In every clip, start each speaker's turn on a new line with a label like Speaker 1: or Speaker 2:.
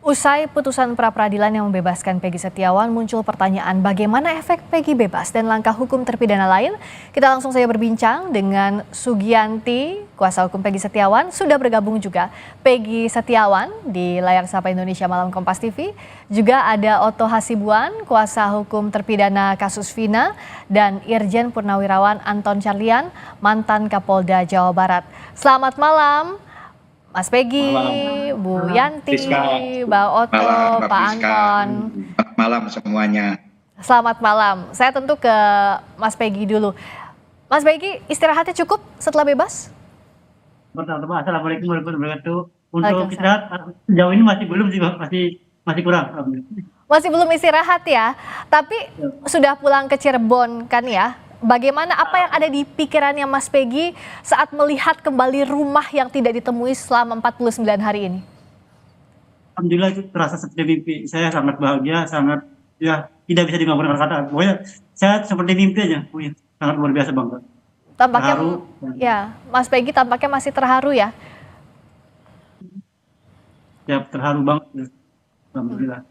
Speaker 1: Usai putusan pra-peradilan yang membebaskan Peggy Setiawan, muncul pertanyaan bagaimana efek Peggy bebas dan langkah hukum terpidana lain. Kita langsung saja berbincang dengan Sugianti, kuasa hukum Peggy Setiawan. Sudah bergabung juga Peggy Setiawan di layar Sapa Indonesia Malam Kompas TV. Juga ada Otto Hasibuan, kuasa hukum terpidana kasus Vina, dan Irjen Purnawirawan Anton Carlian, mantan Kapolda Jawa Barat. Selamat malam. Mas Peggy, Bu Yanti, Mbak Otto, Pak Anton.
Speaker 2: Selamat malam semuanya.
Speaker 1: Selamat malam. Saya tentu ke Mas Peggy dulu. Mas Peggy, istirahatnya cukup setelah bebas?
Speaker 3: Pertama, Assalamualaikum warahmatullahi wabarakatuh. Untuk istirahat sejauh ini masih belum sih, masih kurang.
Speaker 1: Masih belum istirahat ya. Tapi sudah pulang ke Cirebon kan ya? Bagaimana apa yang ada di pikirannya Mas Peggy saat melihat kembali rumah yang tidak ditemui selama 49 hari ini?
Speaker 3: Alhamdulillah itu terasa seperti mimpi. Saya sangat bahagia, sangat tidak bisa digambarkan kata. Pokoknya saya seperti mimpi aja, sangat luar biasa bangga.
Speaker 1: Tampaknya ya, Mas Peggy tampaknya masih terharu ya?
Speaker 3: Ya, terharu banget. Alhamdulillah.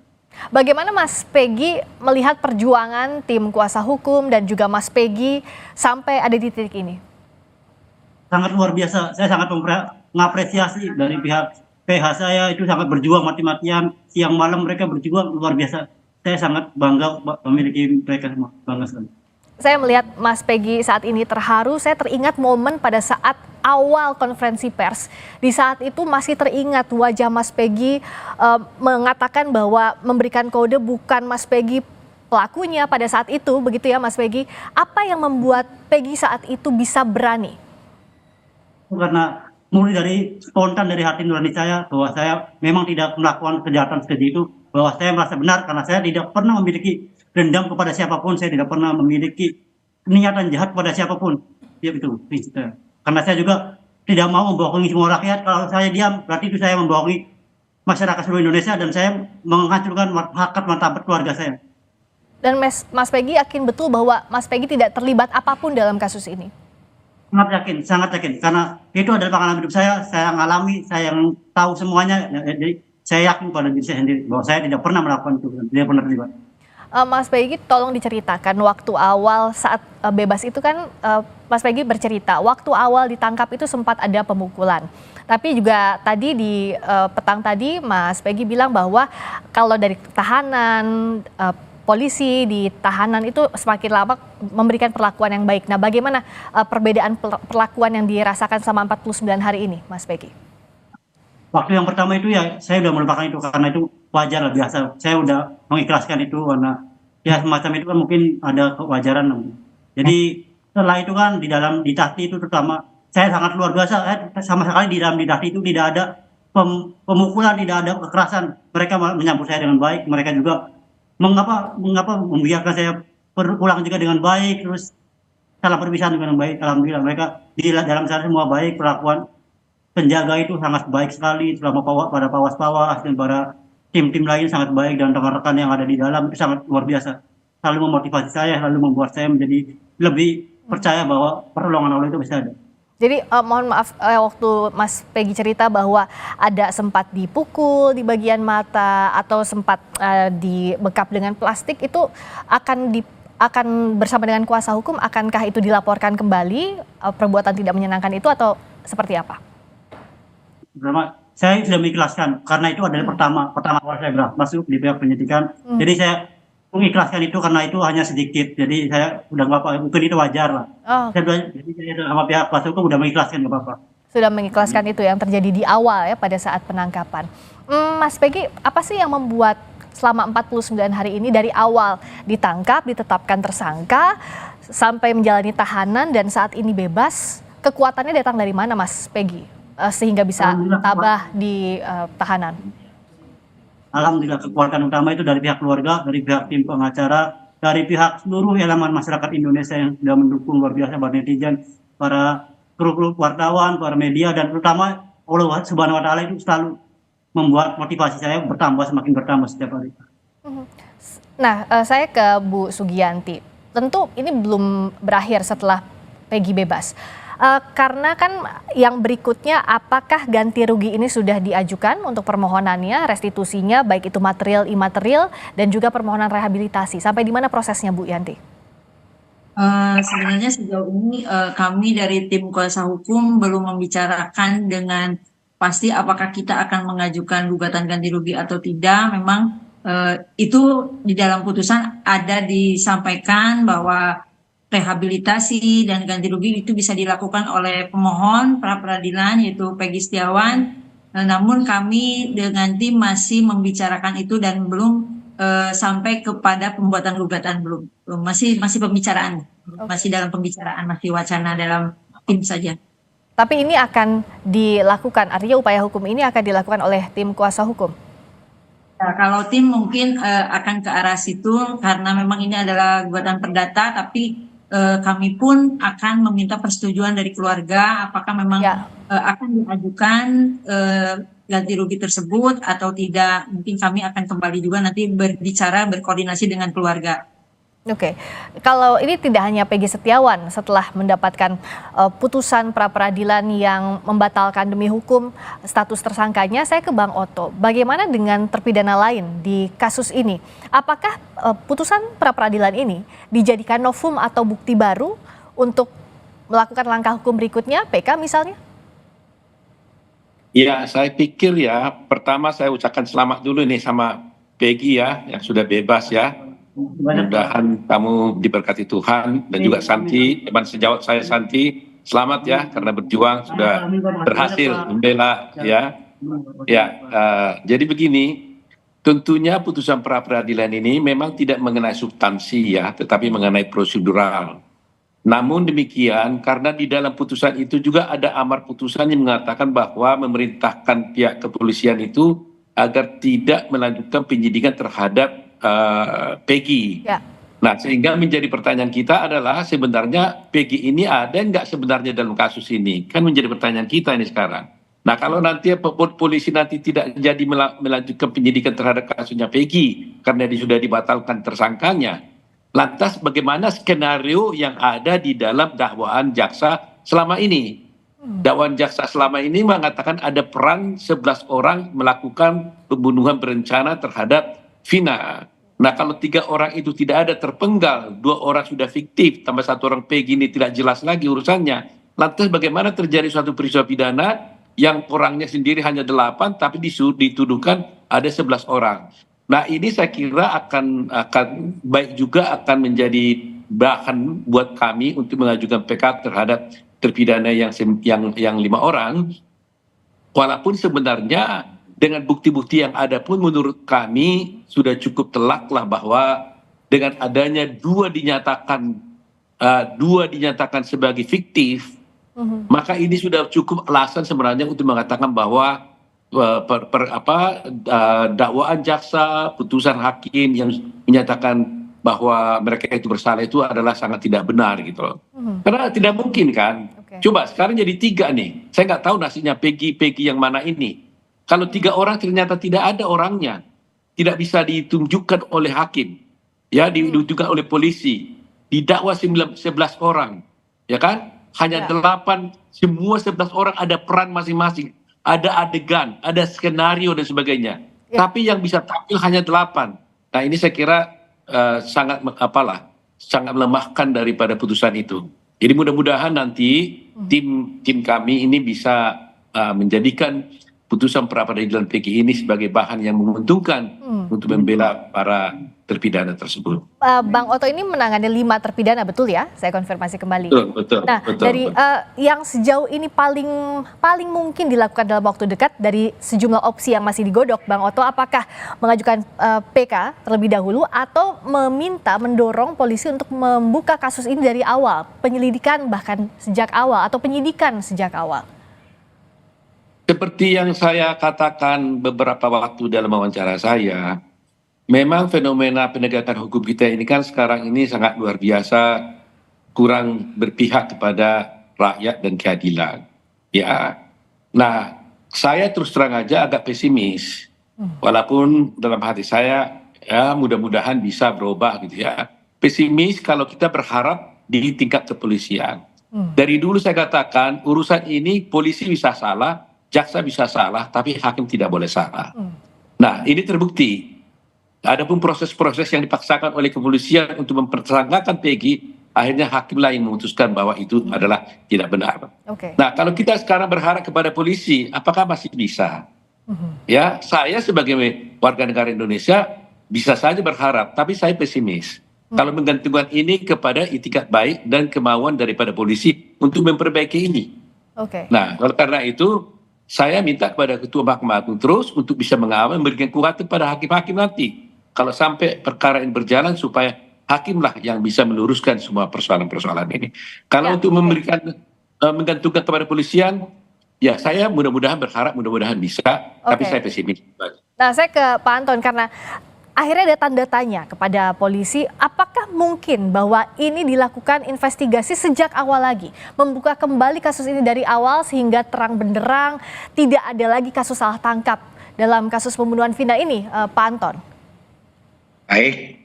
Speaker 1: Bagaimana Mas Peggy melihat perjuangan tim kuasa hukum dan juga Mas Peggy sampai ada di titik ini?
Speaker 3: Sangat luar biasa. Saya sangat mengapresiasi dari pihak PH saya, itu sangat berjuang mati-matian. Siang malam mereka berjuang luar biasa. Saya sangat bangga memiliki mereka semua. Bangga sekali.
Speaker 1: Saya melihat Mas Peggy saat ini terharu. Saya teringat momen pada saat awal konferensi pers. Di saat itu masih teringat wajah Mas Peggy mengatakan bahwa memberikan kode bukan Mas Peggy pelakunya pada saat itu, begitu ya Mas Peggy. Apa yang membuat Peggy saat itu bisa berani?
Speaker 3: Karena mulai dari spontan dari hati nurani saya bahwa saya memang tidak melakukan kejahatan seperti itu, bahwa saya merasa benar karena saya tidak pernah memiliki dendam kepada siapapun, saya tidak pernah memiliki niatan jahat kepada siapapun. Ya itu prinsipnya. Karena saya juga tidak mau membohongi semua rakyat. Kalau saya diam, berarti itu saya membohongi masyarakat seluruh Indonesia dan saya menghancurkan harkat martabat keluarga saya.
Speaker 1: Dan Mas Peggy yakin betul bahwa Mas Peggy tidak terlibat apapun dalam kasus ini?
Speaker 3: Sangat yakin. Karena itu adalah pengalaman hidup saya ngalami, saya yang tahu semuanya. Jadi saya yakin pada diri saya sendiri bahwa saya tidak pernah melakukan itu, tidak pernah terlibat.
Speaker 1: Mas Peggy tolong diceritakan waktu awal saat bebas itu kan Mas Peggy bercerita waktu awal ditangkap itu sempat ada pemukulan. Tapi juga tadi di petang tadi Mas Peggy bilang bahwa kalau dari tahanan, polisi di tahanan itu semakin lama memberikan perlakuan yang baik. Nah, bagaimana perbedaan perlakuan yang dirasakan selama 49 hari ini, Mas Peggy?
Speaker 3: Waktu yang pertama itu ya saya udah melupakan itu karena itu wajar lah, biasa. Saya udah mengikhlaskan itu karena ya semacam itu kan mungkin ada kewajaran. Jadi setelah itu kan di Tahti itu terutama saya sangat luar biasa. Sama sekali di dalam Tahti itu tidak ada pemukulan, tidak ada kekerasan. Mereka menyambut saya dengan baik. Mereka juga mengapa membiarkan saya pulang juga dengan baik, terus salah perpisahan dengan baik. Alhamdulillah mereka di dalam sana semua baik, perlakuan penjaga itu sangat baik sekali, selama para pawas-pawas dan para tim-tim lain sangat baik, dan rekan-rekan yang ada di dalam itu sangat luar biasa. Selalu memotivasi saya, selalu membuat saya menjadi lebih percaya bahwa pertolongan Allah itu bisa ada.
Speaker 1: Jadi mohon maaf waktu Mas Peggy cerita bahwa ada sempat dipukul di bagian mata atau sempat dibekap dengan plastik, itu akan bersama dengan kuasa hukum, akankah itu dilaporkan kembali perbuatan tidak menyenangkan itu atau seperti apa?
Speaker 3: Pertama, saya sudah mengikhlaskan karena itu adalah pertama awal saya masuk di pihak penyidikan. Jadi saya mengikhlaskan itu karena itu hanya sedikit. Jadi saya udah nggak apa, mungkin itu wajar lah. Jadi saya sama pihak kuasa hukum udah mengikhlaskan, nggak apa-apa.
Speaker 1: Sudah mengikhlaskan itu yang terjadi di awal ya pada saat penangkapan. Mas Peggy, apa sih yang membuat selama 49 hari ini dari awal ditangkap, ditetapkan tersangka, sampai menjalani tahanan dan saat ini bebas, kekuatannya datang dari mana Mas Peggy? Sehingga bisa tabah di tahanan.
Speaker 3: Alhamdulillah kekuatan utama itu dari pihak keluarga, dari pihak tim pengacara, dari pihak seluruh elemen masyarakat Indonesia yang sudah mendukung luar biasa, para netizen, para kru wartawan, para media, dan terutama Allah Subhanahu wa Ta'ala itu selalu membuat motivasi saya semakin bertambah setiap hari.
Speaker 1: Nah, saya ke Bu Sugianti. Tentu ini belum berakhir setelah Peggy bebas. Karena kan yang berikutnya, apakah ganti rugi ini sudah diajukan untuk permohonannya, restitusinya, baik itu material, imaterial, dan juga permohonan rehabilitasi. Sampai di mana prosesnya, Bu Yanti?
Speaker 4: Sebenarnya sejauh ini kami dari tim kuasa hukum belum membicarakan dengan pasti apakah kita akan mengajukan gugatan ganti rugi atau tidak. Memang itu di dalam putusan ada disampaikan bahwa rehabilitasi dan ganti rugi itu bisa dilakukan oleh pemohon pra peradilan yaitu Peggy Setiawan. Namun kami dengan tim masih membicarakan itu dan belum sampai kepada pembuatan gugatan, belum masih pembicaraan, masih dalam pembicaraan, masih wacana dalam tim saja.
Speaker 1: Tapi ini akan dilakukan, artinya upaya hukum ini akan dilakukan oleh tim kuasa hukum?
Speaker 4: Nah, kalau tim mungkin akan ke arah situ karena memang ini adalah gugatan perdata, tapi kami pun akan meminta persetujuan dari keluarga apakah memang akan diajukan ganti rugi tersebut atau tidak. Mungkin kami akan kembali juga nanti berkoordinasi dengan keluarga.
Speaker 1: Oke, kalau ini tidak hanya Peggy Setiawan setelah mendapatkan putusan pra peradilan yang membatalkan demi hukum status tersangkanya, saya ke Bang Oto. Bagaimana dengan terpidana lain di kasus ini? Apakah putusan pra peradilan ini dijadikan novum atau bukti baru untuk melakukan langkah hukum berikutnya, PK misalnya?
Speaker 5: Ya, saya pikir ya, pertama saya ucapkan selamat dulu nih sama Peggy ya, yang sudah bebas ya. Mudah-mudahan kamu diberkati Tuhan dan juga Santi, teman sejawat saya Santi, selamat ya karena berjuang sudah berhasil membela ya. Ya, jadi begini, tentunya putusan pra peradilan ini memang tidak mengenai substansi ya, tetapi mengenai prosedural. Namun demikian, karena di dalam putusan itu juga ada amar putusan yang mengatakan bahwa memerintahkan pihak kepolisian itu agar tidak melanjutkan penyidikan terhadap Peggy. Ya. Nah, sehingga menjadi pertanyaan kita adalah sebenarnya Peggy ini ada nggak sebenarnya dalam kasus ini? Kan menjadi pertanyaan kita ini sekarang. Nah, kalau nanti polisi nanti tidak jadi melanjutkan penyidikan terhadap kasusnya Peggy karena sudah dibatalkan tersangkanya, lantas bagaimana skenario yang ada di dalam dakwaan jaksa selama ini? Dakwaan jaksa selama ini mengatakan ada peran 11 orang melakukan pembunuhan berencana terhadap Vina. Nah, kalau 3 orang itu tidak ada terpenggal, 2 orang sudah fiktif, tambah 1 orang Peggy ini tidak jelas lagi urusannya. Lantas bagaimana terjadi suatu peristiwa pidana yang orangnya sendiri hanya 8, tapi dituduhkan ada 11 orang. Nah, ini saya kira akan baik juga akan menjadi bahan buat kami untuk mengajukan PK terhadap terpidana yang 5 orang. Walaupun sebenarnya dengan bukti-bukti yang ada pun menurut kami sudah cukup telak lah bahwa dengan adanya dua dinyatakan sebagai fiktif, maka ini sudah cukup alasan sebenarnya untuk mengatakan bahwa dakwaan jaksa, putusan hakim yang menyatakan bahwa mereka itu bersalah itu adalah sangat tidak benar gitu loh. Karena tidak mungkin kan. Coba sekarang jadi 3 nih. Saya nggak tahu nasibnya Peggy yang mana ini. Kalau 3 orang ternyata tidak ada orangnya, tidak bisa ditunjukkan oleh hakim, ya ditunjukkan oleh polisi, didakwa 11 orang, ya kan? Hanya 8, semua 11 orang ada peran masing-masing, ada adegan, ada skenario dan sebagainya. Tapi yang bisa tampil hanya 8. Nah, ini saya kira sangat melemahkan daripada putusan itu. Jadi mudah-mudahan nanti tim kami ini bisa menjadikan putusan pra peradilan Peggy ini sebagai bahan yang menguntungkan untuk membela para terpidana tersebut.
Speaker 1: Bang Oto ini menangani 5 terpidana, betul ya? Saya konfirmasi kembali.
Speaker 5: Betul.
Speaker 1: Nah, dari yang sejauh ini paling mungkin dilakukan dalam waktu dekat dari sejumlah opsi yang masih digodok, Bang Oto, apakah mengajukan PK terlebih dahulu atau mendorong polisi untuk membuka kasus ini dari awal, penyelidikan bahkan sejak awal atau penyidikan sejak awal?
Speaker 5: Seperti yang saya katakan beberapa waktu dalam wawancara saya, memang fenomena penegakan hukum kita ini kan sekarang ini sangat luar biasa, kurang berpihak kepada rakyat dan keadilan. Ya, nah saya terus terang aja agak pesimis, walaupun dalam hati saya ya mudah-mudahan bisa berubah gitu ya. Pesimis kalau kita berharap di tingkat kepolisian. Dari dulu saya katakan urusan ini polisi bisa salah, jaksa bisa salah, tapi hakim tidak boleh salah. Nah, ini terbukti. Adapun proses-proses yang dipaksakan oleh kepolisian untuk mempersangkakan Peggy, akhirnya hakimlah yang memutuskan bahwa itu adalah tidak benar. Nah, kalau kita sekarang berharap kepada polisi, apakah masih bisa? Ya, saya sebagai warga negara Indonesia bisa saja berharap, tapi saya pesimis. Kalau menggantungkan ini kepada itikat baik dan kemauan daripada polisi untuk memperbaiki ini. Nah, oleh karena itu, saya minta kepada Ketua Mahkamah Agung terus untuk bisa mengawal, memberikan kekuatan pada hakim-hakim nanti. Kalau sampai perkara ini berjalan supaya hakimlah yang bisa meluruskan semua persoalan-persoalan ini. Kalau untuk memberikan menggantungkan kepada polisian, ya saya mudah-mudahan berharap mudah-mudahan bisa, tapi saya pesimis.
Speaker 1: Nah, saya ke Pak Anton karena akhirnya ada tanda tanya kepada polisi, apakah mungkin bahwa ini dilakukan investigasi sejak awal lagi, membuka kembali kasus ini dari awal sehingga terang benderang, tidak ada lagi kasus salah tangkap dalam kasus pembunuhan Vina ini, Pak Anton?
Speaker 2: Baik,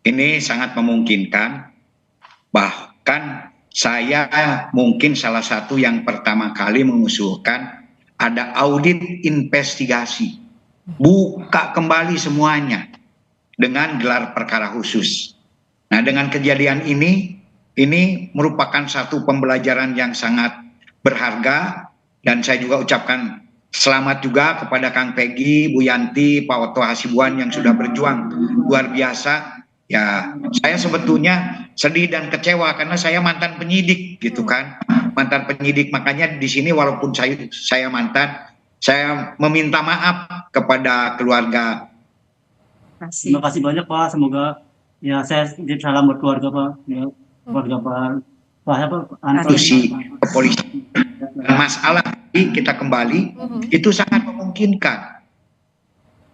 Speaker 2: ini sangat memungkinkan. Bahkan saya mungkin salah satu yang pertama kali mengusulkan ada audit investigasi. Buka kembali semuanya dengan gelar perkara khusus. Nah, dengan kejadian ini merupakan satu pembelajaran yang sangat berharga, dan saya juga ucapkan selamat juga kepada Kang Peggy, Bu Yanti, Pak Oto Hasibuan yang sudah berjuang luar biasa. Ya, saya sebetulnya sedih dan kecewa karena saya mantan penyidik gitu kan. Mantan penyidik, makanya di sini walaupun saya mantan, saya meminta maaf kepada keluarga.
Speaker 3: Terima kasih banyak Pak, semoga ya saya salam buat keluarga Pak, ya, keluarga Pak
Speaker 2: Institusi kepolisian. Masalah ini kita kembali itu sangat memungkinkan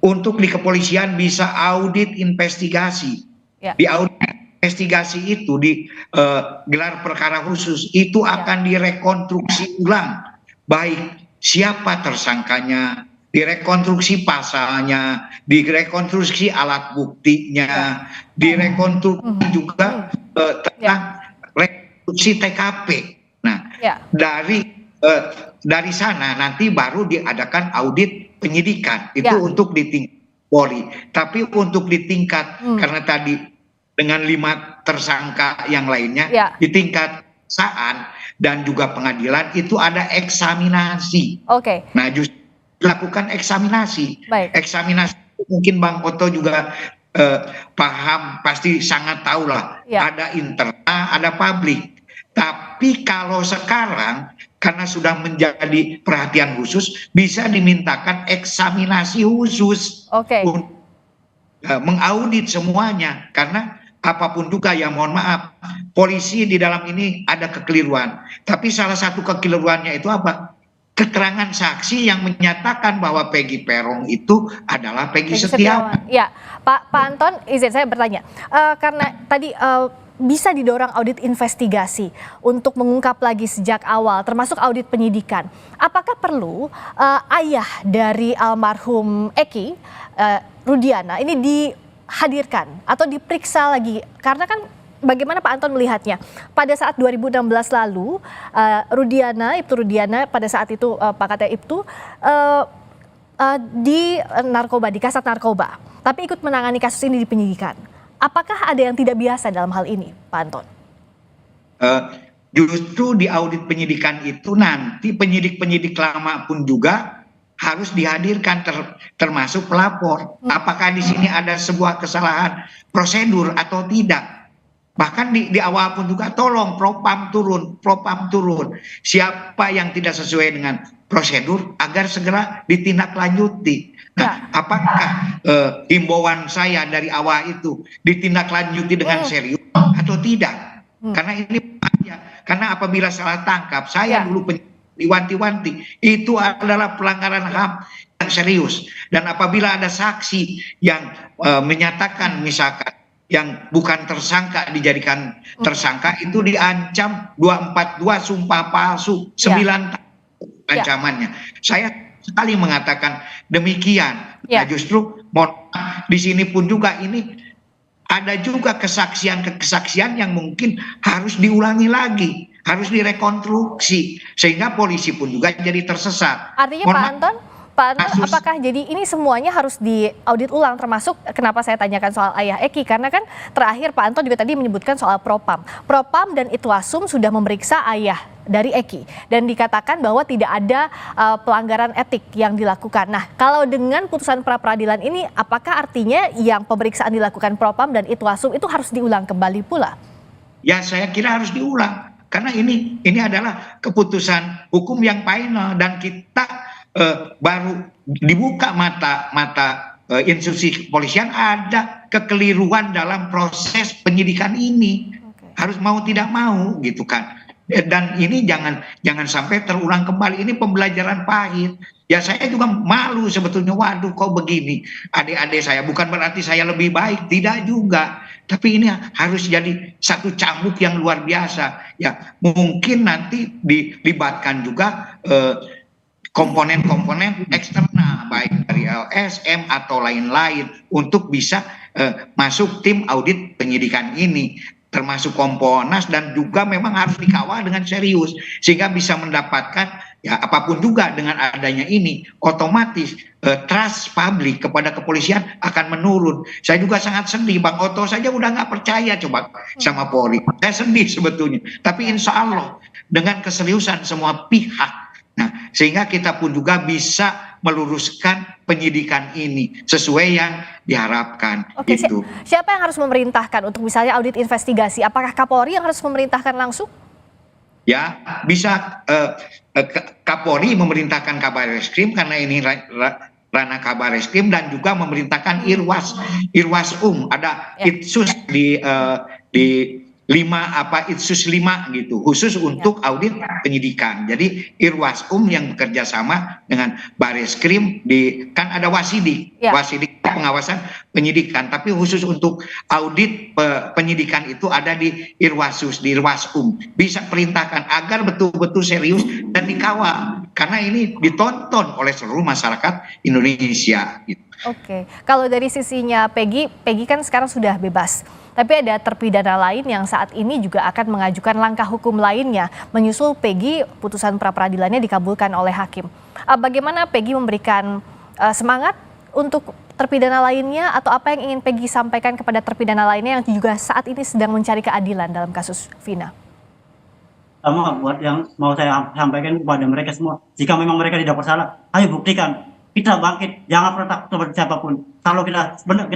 Speaker 2: untuk di kepolisian bisa audit investigasi. Di audit investigasi itu di gelar perkara khusus itu akan direkonstruksi ulang, baik siapa tersangkanya, direkonstruksi pasalnya, direkonstruksi alat buktinya, direkonstruksi juga tentang rekonstruksi TKP. Nah, dari sana nanti baru diadakan audit penyidikan itu untuk di tingkat Polri. Tapi untuk di tingkat karena tadi dengan 5 tersangka yang lainnya di tingkat kejaksaan dan juga pengadilan itu ada eksaminasi. Nah, justru lakukan eksaminasi. Eksaminasi mungkin Bang Oto juga paham, pasti sangat tahu lah. Ada internal, ada publik. Tapi kalau sekarang karena sudah menjadi perhatian khusus, bisa dimintakan eksaminasi khusus untuk mengaudit semuanya. Karena apapun juga ya mohon maaf, polisi di dalam ini ada kekeliruan. Tapi salah satu kekeliruannya itu apa? Keterangan saksi yang menyatakan bahwa Peggy Peron itu adalah Peggy Setiawan.
Speaker 1: Ya, Pak Anton, izin saya bertanya, karena tadi bisa didorong audit investigasi untuk mengungkap lagi sejak awal, termasuk audit penyidikan. Apakah perlu ayah dari almarhum Eki, Rudiana, ini dihadirkan atau diperiksa lagi? Karena kan bagaimana Pak Anton melihatnya? Pada saat 2016 lalu, Ibtu Rudiana pada saat itu Pak Kata Ibtu di narkoba, di kasat narkoba, tapi ikut menangani kasus ini di penyidikan. Apakah ada yang tidak biasa dalam hal ini, Pak Anton?
Speaker 2: Justru di audit penyidikan itu nanti penyidik-penyidik lama pun juga harus dihadirkan termasuk pelapor. Apakah di sini ada sebuah kesalahan prosedur atau tidak? Bahkan di awal pun juga tolong propam turun. Siapa yang tidak sesuai dengan prosedur agar segera ditindaklanjuti. Nah, apakah himbauan saya dari awal itu ditindaklanjuti dengan serius atau tidak? Karena ini bahaya. Karena apabila salah tangkap, saya dulu diwanti-wanti, itu adalah pelanggaran HAM yang serius. Dan apabila ada saksi yang menyatakan misalkan yang bukan tersangka dijadikan tersangka, itu diancam 242 sumpah palsu 9 tahun ancamannya. Saya sekali mengatakan demikian. Nah, justru di sini pun juga ini ada juga kesaksian yang mungkin harus diulangi lagi. harus direkonstruksi sehingga polisi pun juga jadi tersesat.
Speaker 1: Artinya
Speaker 2: Mohon
Speaker 1: Pak
Speaker 2: maaf,
Speaker 1: Anton, Pak Anton,
Speaker 2: kasus
Speaker 1: apakah jadi ini semuanya harus diaudit ulang, termasuk kenapa saya tanyakan soal ayah Eki, karena kan terakhir Pak Anton juga tadi menyebutkan soal Propam. Propam dan Itwasum sudah memeriksa ayah dari Eki dan dikatakan bahwa tidak ada pelanggaran etik yang dilakukan. Nah, kalau dengan putusan pra peradilan ini, apakah artinya yang pemeriksaan dilakukan Propam dan Itwasum itu harus diulang kembali pula?
Speaker 2: ya saya kira harus diulang karena ini adalah keputusan hukum yang final dan kita baru dibuka mata institusi kepolisian ada kekeliruan dalam proses penyidikan ini. Harus mau tidak mau gitu kan. Dan ini jangan sampai terulang kembali. Ini pembelajaran pahit. Ya saya juga malu sebetulnya, waduh kok begini adik-adik saya, bukan berarti saya lebih baik, tidak juga, tapi ini harus jadi satu cambuk yang luar biasa. Ya mungkin nanti dilibatkan juga komponen-komponen eksternal baik dari LSM atau lain-lain untuk bisa masuk tim audit penyidikan ini, termasuk Komponas, dan juga memang harus dikawal dengan serius sehingga bisa mendapatkan ya apapun juga. Dengan adanya ini otomatis trust publik kepada kepolisian akan menurun. Saya juga sangat sedih, Bang Oto saja udah nggak percaya coba sama Polri. Saya sedih sebetulnya, tapi insya Allah dengan keseriusan semua pihak, nah sehingga kita pun juga bisa meluruskan penyidikan ini sesuai yang diharapkan.
Speaker 1: Oke,
Speaker 2: Itu
Speaker 1: siapa yang harus memerintahkan untuk misalnya audit investigasi? Apakah Kapolri yang harus memerintahkan langsung?
Speaker 2: ya bisa Kapolri memerintahkan Kabar Reskrim karena ini ranah Kabar Reskrim, dan juga memerintahkan Irwasum, ada Itsus di 5 Itsus 5 gitu khusus untuk audit penyidikan. Jadi Irwasum yang bekerja sama dengan Bareskrim, kan ada Wasidik pengawasan penyidikan, tapi khusus untuk audit penyidikan itu ada di Irwasum. Bisa perintahkan agar betul-betul serius dan dikawal karena ini ditonton oleh seluruh masyarakat Indonesia gitu.
Speaker 1: Oke, kalau dari sisinya Peggy kan sekarang sudah bebas. Tapi ada terpidana lain yang saat ini juga akan mengajukan langkah hukum lainnya menyusul Peggy putusan pra peradilannya dikabulkan oleh hakim. Bagaimana Peggy memberikan semangat untuk terpidana lainnya, atau apa yang ingin Peggy sampaikan kepada terpidana lainnya yang juga saat ini sedang mencari keadilan dalam kasus Vina?
Speaker 3: Sama buat yang mau saya sampaikan kepada mereka semua, jika memang mereka tidak bersalah, ayo buktikan. Kita bangkit, jangan pernah takut kepada siapapun. Kalau kita benar,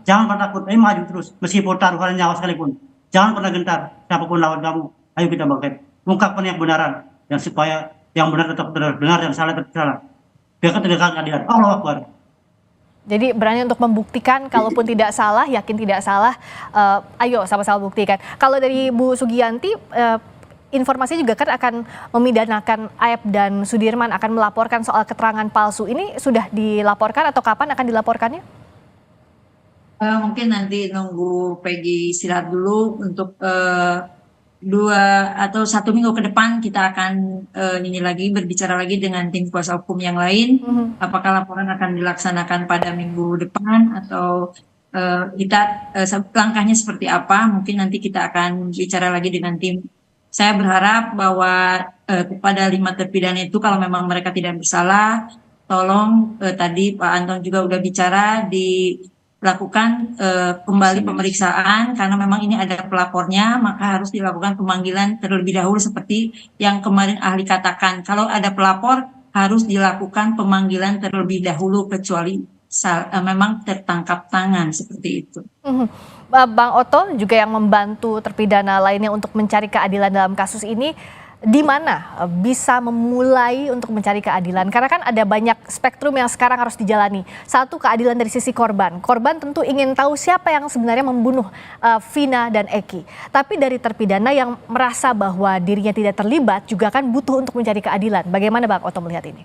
Speaker 3: jangan pernah takut, ayo maju terus, meskipun taruhan nyawa sekalipun. Jangan pernah gentar, siapapun lawan kamu, ayo kita bangkit. Ungkapkan yang kebenaran, yang supaya yang benar tetap benar, yang salah tetap salah. Biar kita tegakkan keadilan. Allahu Akbar.
Speaker 1: Jadi berani untuk membuktikan, kalaupun tidak salah, yakin tidak salah, ayo sama-sama buktikan. Kalau dari Bu Sugianti, informasi juga kan akan memidanakan Aep dan Sudirman, akan melaporkan soal keterangan palsu. Ini sudah dilaporkan atau kapan akan dilaporkannya?
Speaker 4: Mungkin nanti nunggu Peggy istirahat dulu untuk 2 atau 1 minggu ke depan kita akan berbicara lagi dengan tim kuasa hukum yang lain. Apakah laporan akan dilaksanakan pada minggu depan atau langkahnya seperti apa? Mungkin nanti kita akan bicara lagi dengan tim. Saya berharap bahwa kepada 5 terpidana itu kalau memang mereka tidak bersalah, tolong tadi Pak Anton juga udah bicara dilakukan kembali pemeriksaan karena memang ini ada pelapornya, maka harus dilakukan pemanggilan terlebih dahulu seperti yang kemarin ahli katakan. Kalau ada pelapor harus dilakukan pemanggilan terlebih dahulu kecuali memang tertangkap tangan seperti itu.
Speaker 1: Bang Oto juga yang membantu terpidana lainnya untuk mencari keadilan dalam kasus ini, di mana bisa memulai untuk mencari keadilan? Karena kan ada banyak spektrum yang sekarang harus dijalani. Satu, keadilan dari sisi korban. Korban tentu ingin tahu siapa yang sebenarnya membunuh Vina dan Eki. Tapi dari terpidana yang merasa bahwa dirinya tidak terlibat juga kan butuh untuk mencari keadilan. Bagaimana Bang Oto melihat ini?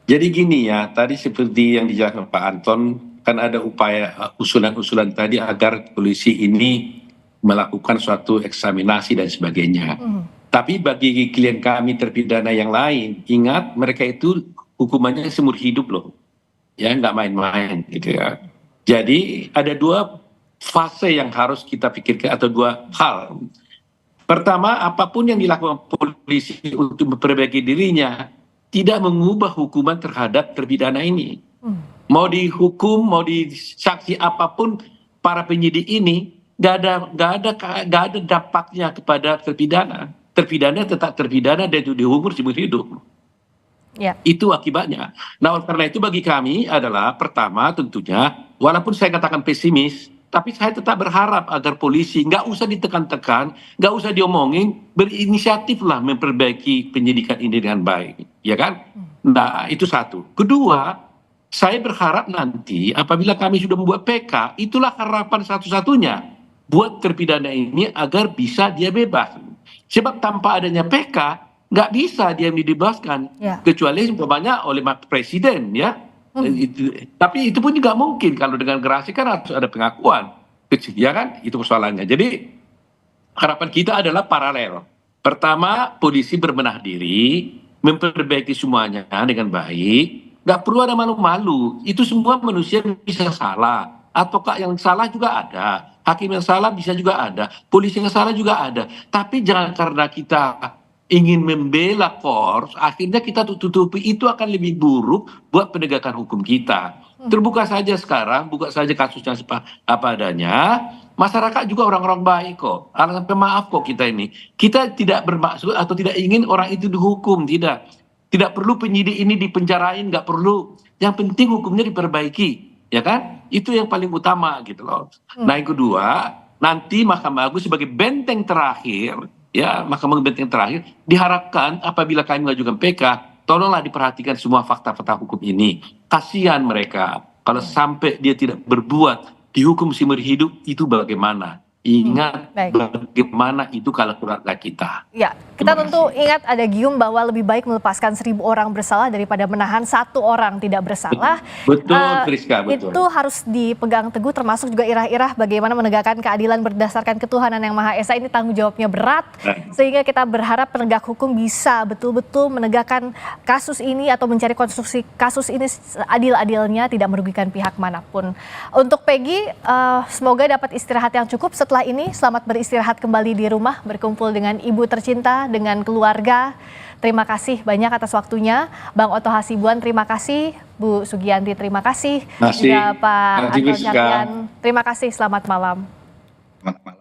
Speaker 5: Jadi gini ya, tadi seperti yang dijelaskan Pak Anton, kan ada upaya usulan-usulan tadi agar polisi ini melakukan suatu eksaminasi dan sebagainya. Tapi bagi klien kami terpidana yang lain, ingat mereka itu hukumannya seumur hidup loh. Ya, nggak main-main gitu ya. Jadi ada 2 fase yang harus kita pikirkan atau 2 hal. Pertama, apapun yang dilakukan polisi untuk memperbaiki dirinya tidak mengubah hukuman terhadap terpidana ini. Mau dihukum, mau disaksi apapun para penyidik ini nggak ada dampaknya kepada terpidana. Terpidana tetap terpidana dan itu dihukum seumur hidup.
Speaker 1: Ya.
Speaker 5: Itu akibatnya. Nah, oleh karena itu bagi kami adalah pertama tentunya, walaupun saya katakan pesimis, tapi saya tetap berharap agar polisi nggak usah ditekan-tekan, nggak usah diomongin, berinisiatiflah memperbaiki penyidikan ini dengan baik, ya kan? Nah, itu satu. Kedua, saya berharap nanti apabila kami sudah membuat PK, itulah harapan satu-satunya buat terpidana ini agar bisa dia bebas. Sebab tanpa adanya PK, nggak bisa dia dibebaskan, kecuali umpamanya oleh Presiden, ya. Tapi itu pun juga mungkin kalau dengan gerasi kan harus ada pengakuan, ya kan? Itu persoalannya. Jadi harapan kita adalah paralel. Pertama, polisi berbenah diri, memperbaiki semuanya dengan baik, nggak perlu ada malu-malu. Itu semua manusia bisa salah, ataukah yang salah juga ada, hakim yang salah bisa juga ada, polisi yang salah juga ada. Tapi jangan karena kita ingin membela Kors, akhirnya kita tutupi, itu akan lebih buruk buat penegakan hukum kita. Terbuka saja sekarang, buka saja kasusnya apa adanya, masyarakat juga orang-orang baik kok. Alasan pemaaf kok kita ini. Kita tidak bermaksud atau tidak ingin orang itu dihukum, tidak. Tidak perlu penyidik ini dipenjarain, nggak perlu. Yang penting hukumnya diperbaiki, ya kan? Itu yang paling utama gitu loh. Nah, yang kedua, nanti Mahkamah Agung sebagai benteng terakhir, ya, Mahkamah Benteng terakhir, diharapkan apabila kami mengajukan PK, tolonglah diperhatikan semua fakta-fakta hukum ini. Kasihan mereka kalau sampai dia tidak berbuat, dihukum seumur hidup, itu bagaimana? Ingat bagaimana itu kalau keluarga kita.
Speaker 1: Ya, kita tentu ingat ada gium bahwa lebih baik melepaskan 1000 orang bersalah daripada menahan 1 orang tidak bersalah.
Speaker 5: Betul, Friska, betul.
Speaker 1: Itu harus dipegang teguh, termasuk juga irah-irah bagaimana menegakkan keadilan berdasarkan ketuhanan yang Maha Esa. Ini tanggung jawabnya berat, sehingga kita berharap penegak hukum bisa betul-betul menegakkan kasus ini atau mencari konstruksi kasus ini adil-adilnya, tidak merugikan pihak manapun. Untuk Peggy, semoga dapat istirahat yang cukup. Setelah ini, selamat beristirahat kembali di rumah, berkumpul dengan ibu tercinta, dengan keluarga. Terima kasih banyak atas waktunya. Bang Oto Hasibuan, terima kasih. Bu Sugianti, terima kasih. Juga Pak Anton Carlyan, terima kasih. Selamat malam.
Speaker 2: Selamat malam.